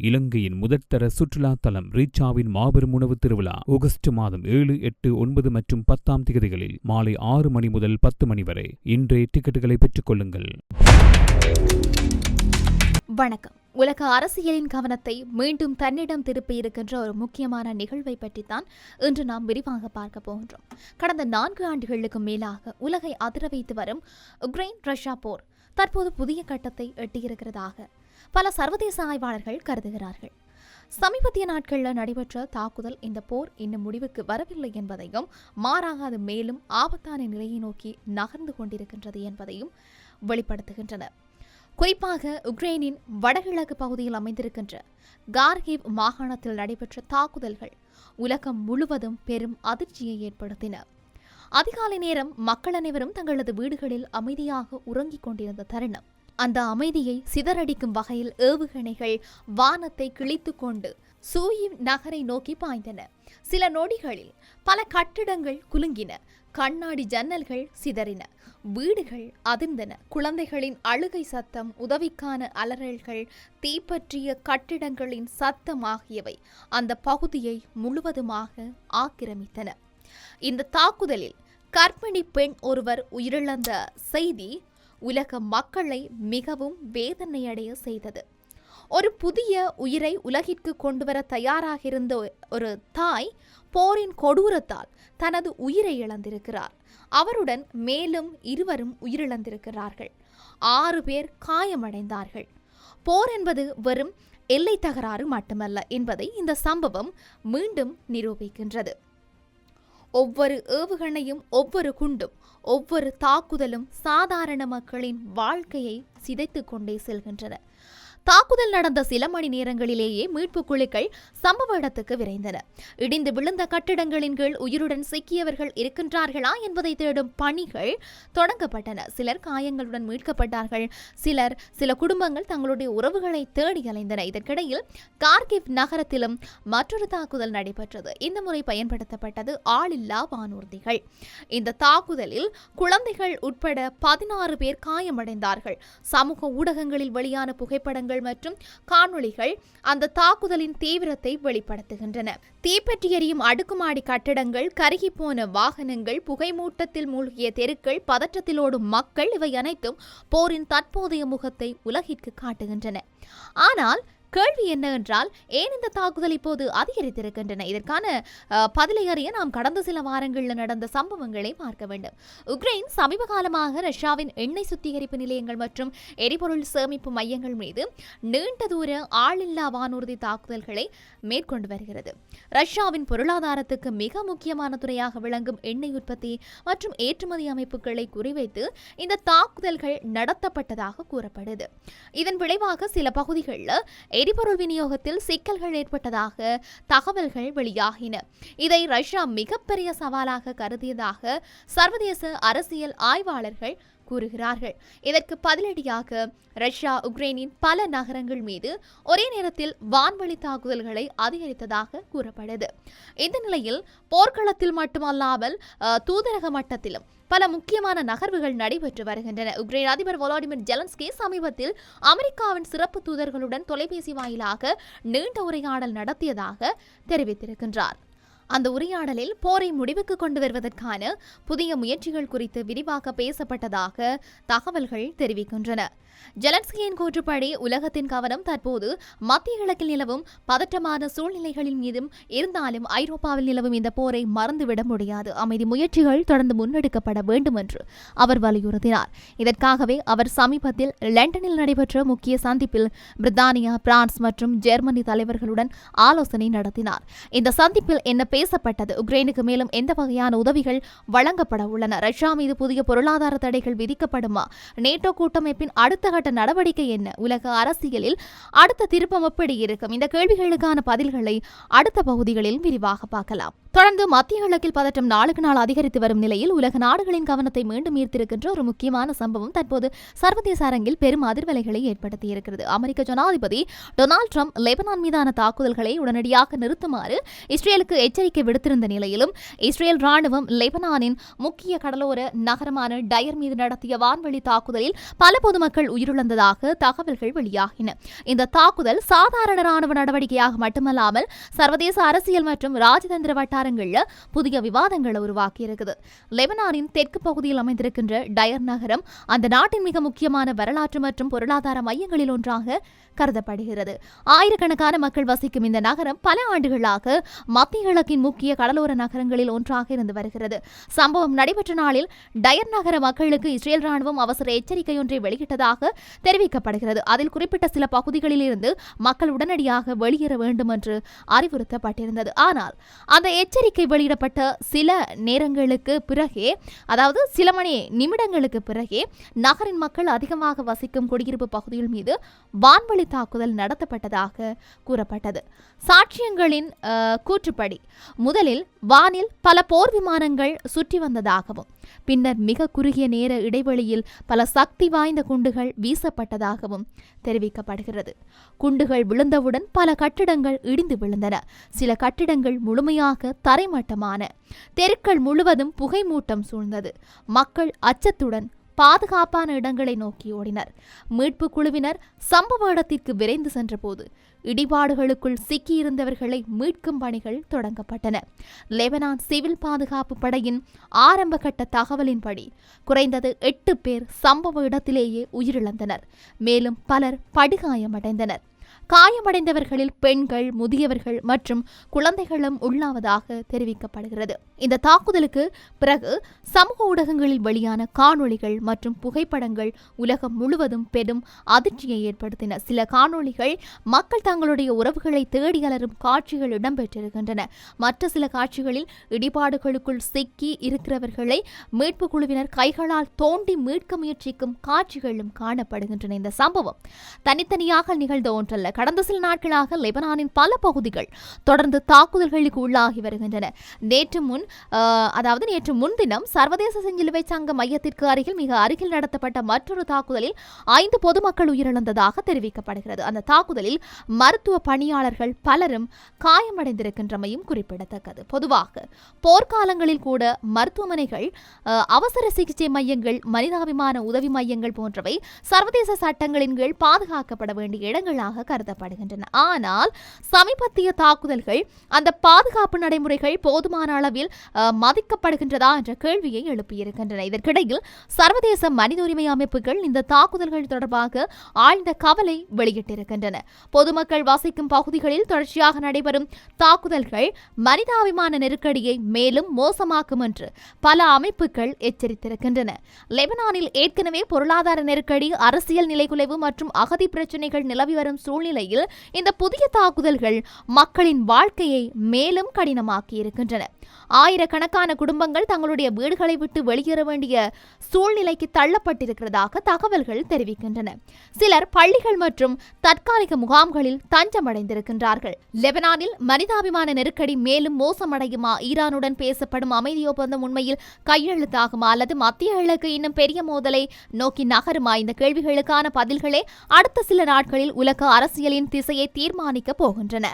இலங்கையின் முதற்தர சுற்றுலா தலம் ரீச்சாவின் மாபெரும் உணவு திருவிழா ஆகஸ்ட் மாதம் 7, 8, 9 மற்றும் 10 தேதிகளில் மாலை 6 மணி முதல் 10 மணி வரை. இன்றே டிக்கெட்டுகளை பெற்றுக் கொள்ளுங்கள். வணக்கம். உலக அரசியலின் கவனத்தை மீண்டும் தன்னிடம் திருப்பியிருக்கின்ற ஒரு முக்கியமான நிகழ்வை பற்றித்தான் இன்று நாம் விரிவாக பார்க்க போகின்றோம். கடந்த 4 ஆண்டுகளுக்கு மேலாக உலகை அதிர வைத்து வரும் உக்ரைன் ரஷ்யா போர் தற்போது புதிய கட்டத்தை எட்டியிருக்கிறதாக பல சர்வதேச ஆய்வாளர்கள் கருதுகிறார்கள். சமீபத்திய நாட்களில் நடைபெற்ற தாக்குதல் இந்த போர் இன்னும் முடிவுக்கு வரவில்லை என்பதையும், மாறாக அது மேலும் ஆபத்தான நிலையை நோக்கி நகர்ந்து கொண்டிருக்கின்றது என்பதையும் வெளிப்படுத்துகின்றன. குறிப்பாக உக்ரைனின் வடகிழக்கு பகுதியில் அமைந்திருக்கின்ற கார்கிவ் மாகாணத்தில் நடைபெற்ற தாக்குதல்கள் உலகம் முழுவதும் பெரும் அதிர்ச்சியை ஏற்படுத்தின. அதிகாலை நேரம் மக்கள் அனைவரும் தங்களது வீடுகளில் அமைதியாக உறங்கிக் கொண்டிருந்த தருணம், அந்த அமைதியை சிதறடிக்கும் வகையில் ஏவுகணைகள் வானத்தை கிழித்து கொண்டு சூயிவ் நகரை நோக்கி பாய்ந்தன. சில நொடிகளில் பல கட்டிடங்கள் குலுங்கின, கண்ணாடி ஜன்னல்கள் சிதறின, வீடுகள் அதிர்ந்தன. குழந்தைகளின் அழுகை சத்தம், உதவிக்கான அலறல்கள், தீப்பற்றிய கட்டிடங்களின் சத்தம் ஆகியவை அந்த பகுதியை முழுவதுமாக ஆக்கிரமித்தன. இந்த தாக்குதலில் கர்ப்பிணி பெண் ஒருவர் உயிரிழந்த செய்தி உலக மக்களை மிகவும் வேதனையடைய செய்தது. ஒரு புதிய உயிரை உலகிற்கு கொண்டுவர தயாராக இருந்த ஒரு தாய் போரின் கொடூரத்தால் தனது உயிரை இழந்திருக்கிறார். அவருடன் மேலும் 2 உயிரிழந்திருக்கிறார்கள். 6 பேர் காயமடைந்தார்கள். போர் என்பது வெறும் எல்லை தகராறு மட்டுமல்ல என்பதை இந்த சம்பவம் மீண்டும் நிரூபிக்கின்றது. ஒவ்வொரு ஏவுகணையும், ஒவ்வொரு குண்டும், ஒவ்வொரு தாக்குதலும் சாதாரண மக்களின் வாழ்க்கையை சிதைத்து கொண்டே செல்கின்றன. தாக்குதல் நடந்த சில மணி நேரங்களிலேயே மீட்பு குழுக்கள் சம்பவ இடத்துக்கு விரைந்தன. இடிந்து விழுந்த கட்டிடங்களின் கீழ் உயிருடன் சிக்கியவர்கள் இருக்கின்றார்களா என்பதை தேடும் பணிகள் தொடங்கப்பட்டன. சிலர் காயங்களுடன் மீட்கப்பட்டார்கள். சில குடும்பங்கள் தங்களுடைய உறவுகளை தேடி அலைந்தன. இதற்கிடையில் கார்கிவ் நகரத்திலும் மற்றொரு தாக்குதல் நடைபெற்றது. இந்த முறை பயன்படுத்தப்பட்டது ஆளில்லா வானூர்திகள். இந்த தாக்குதலில் குழந்தைகள் உட்பட 16 பேர் காயமடைந்தார்கள். சமூக ஊடகங்களில் வெளியான புகைப்படங்கள் மற்றும் காணொளிகள் அந்த தாக்குதலின் தீவிரத்தை வெளிப்படுத்துகின்றன. தீப்பற்றி எரியும் அடுக்குமாடி கட்டடங்கள், கருகிப்போன வாகனங்கள், புகைமூட்டத்தில் மூழ்கிய தெருக்கள், பதற்றத்திலோடும் மக்கள், இவை அனைத்தும் போரின் தற்போதைய முகத்தை உலகிற்கு காட்டுகின்றன. ஆனால் கேள்வி என்ன என்றால், ஏன் இந்த தாக்குதல் இப்போது அதிகரித்திருக்கின்றன? இதற்கான பதிலை அறிய நாம் கடந்த சில வாரங்களில் நடந்த சம்பவங்களை பார்க்க வேண்டும். உக்ரைன் சமீப காலமாக ரஷ்யாவின் எண்ணெய் சுத்திகரிப்பு நிலையங்கள் மற்றும் எரிபொருள் சேமிப்பு மையங்கள் மீது நீண்ட தூர ஆளில்லா வானூர்தி தாக்குதல்களை மேற்கொண்டு வருகிறது. ரஷ்யாவின் பொருளாதாரத்துக்கு மிக முக்கியமான துறையாக விளங்கும் எண்ணெய் உற்பத்தி மற்றும் ஏற்றுமதி அமைப்புகளை குறிவைத்து இந்த தாக்குதல்கள் நடத்தப்பட்டதாக கூறப்படுது. இதன் விளைவாக சில பகுதிகளில் எரிபொருள் விநியோகத்தில் சிக்கல்கள் ஏற்பட்டதாக தகவல்கள் வெளியாகின. இதை ரஷ்யா மிகப்பெரிய சவாலாக கருதியதாக சர்வதேச அரசியல் ஆய்வாளர்கள் கூறுகிறார்கள். இதற்கு பதிலடியாக ரஷ்யா உக்ரைனின் பல நகரங்கள் மீது ஒரே நேரத்தில் வான்வழி தாக்குதல்களை அதிகரித்ததாக கூறப்படுது. இந்த நிலையில் போர்க்களத்தில் மட்டுமல்லாமல் தூதரக மட்டத்திலும் பல முக்கியமான நகர்வுகள் நடைபெற்று வருகின்றன. உக்ரைன் அதிபர் வோலோடிமிர் ஜெலன்ஸ்கி சமீபத்தில் அமெரிக்காவின் சிறப்பு தூதர்களுடன் தொலைபேசி வாயிலாக நீண்ட உரையாடல் நடத்தியதாக தெரிவித்திருக்கின்றார். அந்த உரையாடலில் போரை முடிவுக்கு கொண்டு வருவதற்கான புதிய முயற்சிகள் குறித்து விரிவாக பேசப்பட்டதாக தகவல்கள் தெரிவிக்கின்றன. ஜெலன்ஸ்கியின் கூற்றுப்படி உலகத்தின் கவனம் தற்போது மத்திய கிழக்கில் நிலவும் பதற்றமான சூழ்நிலைகளின் மீதும் இருந்தாலும் ஐரோப்பாவில் நிலவும் இந்த போரை மறந்துவிட முடியாது. அமைதி முயற்சிகள் தொடர்ந்து முன்னெடுக்கப்பட வேண்டும் என்று அவர் வலியுறுத்தினார். இதற்காகவே அவர் சமீபத்தில் லண்டனில் நடைபெற்ற முக்கிய சந்திப்பில் பிரித்தானியா, பிரான்ஸ் மற்றும் ஜெர்மனி தலைவர்களுடன் ஆலோசனை நடத்தினார். இந்த சந்திப்பில் என்ன பேசப்பட்டது? உக்ரைனுக்கு மேலும் எந்த வகையான உதவிகள் வழங்கப்பட உள்ளன? ரஷ்யா மீது புதிய பொருளாதார தடைகள் விதிக்கப்படுமா? நேட்டோ கூட்டமைப்பின் அடுத்த கட்ட நடவடிக்கை என்ன? உலக அரசியலில் அடுத்த திருப்பம் எப்படி இருக்கும்? இந்த கேள்விகளுக்கான பதில்களை அடுத்த பகுதிகளில் விரிவாக பார்க்கலாம். தொடர்ந்து மத்திய கிழக்கில் பதற்றம் நாளுக்கு நாள் அதிகரித்து வரும் நிலையில் உலக நாடுகளின் கவனத்தை மீண்டும் ஈர்த்திருக்கின்ற ஒரு முக்கியமான சம்பவம் தற்போது சர்வதேச அரங்கில் பெரும் அதிர்வலைகளை ஏற்படுத்தியிருக்கிறது. அமெரிக்க ஜனாதிபதி டொனால்ட் ட்ரம்ப் லெபனான் மீதான தாக்குதல்களை உடனடியாக நிறுத்துமாறு இஸ்ரேலுக்கு எச்சரிக்கை விடுத்திருந்த நிலையிலும் இஸ்ரேல் ராணுவம் லெபனானின் முக்கிய கடலோர நகரமான டயர் மீது நடத்திய வான்வழி தாக்குதலில் பல பொதுமக்கள் உயிரிழந்ததாக தகவல்கள் வெளியாகின. இந்த தாக்குதல் சாதாரண ராணுவ நடவடிக்கையாக மட்டுமல்லாமல் சர்வதேச அரசியல் மற்றும் ராஜதந்திர வட்டாரங்களில் புதிய விவாதங்களை உருவாக்கியிருக்கிறது. லெபனானின் தெற்கு பகுதியில் அமைந்திருக்கின்ற டயர் நகரம் அந்த நாட்டின் மிக முக்கியமான வரலாற்று மற்றும் பொருளாதார மையங்களில் ஒன்றாக கருதப்படுகிறது. ஆயிரக்கணக்கான மக்கள் வசிக்கும் இந்த நகரம் பல ஆண்டுகளாக மத்திய கிழக்கின் முக்கிய கடலோர நகரங்களில் ஒன்றாக இருந்து வருகிறது. சம்பவம் நடைபெற்ற நாளில் டயர் நகர மக்களுக்கு இஸ்ரேல் ராணுவம் அவசர எச்சரிக்கை ஒன்றை வெளியிட்டதாக தெரிவிக்கப்படுகிறது. அதில் குறிப்பிட்ட சில பகுதிகளில் இருந்து மக்கள் உடனடியாக வெளியேற வேண்டும் என்று அறிவுறுத்தப்பட்டிருந்தது. ஆனால் அந்த எச்சரிக்கை வெளியிடப்பட்ட சில நேரங்களுக்கு பிறகே, அதாவது சில மணி நிமிடங்களுக்கு பிறகே நகரின் மக்கள் அதிகமாக வசிக்கும் குடியிருப்பு பகுதிகள் மீது வான்வழி தாக்குதல் நடத்தப்பட்டதாக கூறப்பட்டது. சாட்சியங்களின் கூற்றுப்படி முதலில் வானில் பல போர் விமானங்கள் சுற்றி வந்ததாகவும் பின்னர் மிக குறுகிய நேர இடைவெளியில் பல சக்தி வாய்ந்த குண்டுகள் வீசப்பட்டதாகவும் தெரிவிக்கப்படுகிறது. குண்டுகள் விழுந்தவுடன் பல கட்டிடங்கள் இடிந்து விழுந்தன. சில கட்டிடங்கள் முழுமையாக தரைமட்டமான. தெருக்கள் முழுவதும் புகைமூட்டம் சூழ்ந்தது. மக்கள் அச்சத்துடன் பாதுகாப்பான இடங்களை நோக்கி ஓடினர். மீட்பு குழுவினர் சம்பவ இடத்திற்கு விரைந்து சென்றபோது இடிபாடுகளுக்குள் சிக்கியிருந்தவர்களை மீட்கும் பணிகள் தொடங்கப்பட்டன. லெபனான் சிவில் பாதுகாப்பு படையின் ஆரம்ப கட்ட தகவலின்படி குறைந்தது 8 பேர் சம்பவ இடத்திலேயே உயிரிழந்தனர். மேலும் பலர் படுகாயமடைந்தனர். காயமடைந்தவர்களில் பெண்கள், முதியவர்கள் மற்றும் குழந்தைகளும் உள்ளாவதாக தெரிவிக்கப்படுகிறது. இந்த தாக்குதலுக்கு பிறகு சமூக ஊடகங்களில் வெளியான காணொளிகள் மற்றும் புகைப்படங்கள் உலகம் முழுவதும் பெரும் அதிர்ச்சியை ஏற்படுத்தின. சில காணொளிகள் மக்கள் தங்களுடைய உறவுகளை தேடி அலரும் காட்சிகள் இடம்பெற்றிருக்கின்றன. மற்ற சில காட்சிகளில் இடிபாடுகளுக்குள் சிக்கி இருக்கிறவர்களை மீட்பு குழுவினர் கைகளால் தோண்டி மீட்க முயற்சிக்கும் காட்சிகளும் காணப்படுகின்றன. இந்த சம்பவம் தனித்தனியாக நிகழ்ந்த ஒன்றல்ல. கடந்த சில நாட்களாக லெபனானின் பல பகுதிகள் தொடர்ந்து தாக்குதல்களுக்கு உள்ளாகி வருகின்றன. நேற்று முன்தினம் சர்வதேச செஞ்சிலுவை சங்க மையத்திற்கு மிக அருகில் நடத்தப்பட்ட மற்றொரு தாக்குதலில் 5 பொதுமக்கள் உயிரிழந்ததாக தெரிவிக்கப்படுகிறது. அந்த தாக்குதலில் மருத்துவ பணியாளர்கள் பலரும் காயமடைந்திருக்கின்றமையும் குறிப்பிடத்தக்கது. பொதுவாக போர்க்காலங்களில் கூட மருத்துவமனைகள், அவசர சிகிச்சை மையங்கள், மனிதாபிமான உதவி மையங்கள் போன்றவை சர்வதேச சட்டங்களின் கீழ் பாதுகாக்கப்பட வேண்டிய இடங்களாக கருதப்படுகின்றன. ஆனால் சமீபத்திய தாக்குதல்கள் அந்த பாதுகாப்பு நடைமுறைகள் போதுமான அளவில் மதிக்கப்படுகின்றதா என்ற கேள்வியை எழுப்பியிருக்கின்றன. இதற்கிடையில் சர்வதேச மனித உரிமை அமைப்புகள் இந்த தாக்குதல்கள் தொடர்பாக ஆழ்ந்த கவலை வெளியிட்டிருக்கின்றன. பொதுமக்கள் வசிக்கும் பகுதிகளில் தொடர்ச்சியாக நடைபெறும் தாக்குதல்கள் மனிதாபிமான நெருக்கடியை மேலும் மோசமாக்கும் என்று பல அமைப்புகள் எச்சரித்திருக்கின்றன. லெபனானில் ஏற்கனவே பொருளாதார நெருக்கடி, அரசியல் நிலைகுலைவு மற்றும் அகதி பிரச்சினைகள் நிலவி வரும் சூழ்நிலையில் இந்த புதிய தாக்குதல்கள் மக்களின் வாழ்க்கையை மேலும் கடினமாக்கி இருக்கின்றன. ஆயிரக்கணக்கான குடும்பங்கள் தங்களுடைய வீடுகளை விட்டு வெளியேற வேண்டிய சூழ்நிலைக்கு தள்ளப்பட்டிருக்கிறதாக தகவல்கள் தெரிவிக்கின்றன. சிலர் பள்ளிகள் மற்றும் தற்காலிக முகாம்களில் தஞ்சமடைந்திருக்கின்றார்கள். லெபனானில் மனிதாபிமான நெருக்கடி மேலும் மோசமடையுமா? ஈரானுடன் பேசப்படும் அமைதி ஒப்பந்தம் உண்மையில் கையெழுத்தாகுமா அல்லது மத்திய கிழக்கு இன்னும் பெரிய மோதலை நோக்கி நகருமா? இந்த கேள்விகளுக்கான பதில்களே அடுத்த சில நாட்களில் உலக அரசியலின் திசையை தீர்மானிக்கப் போகின்றன.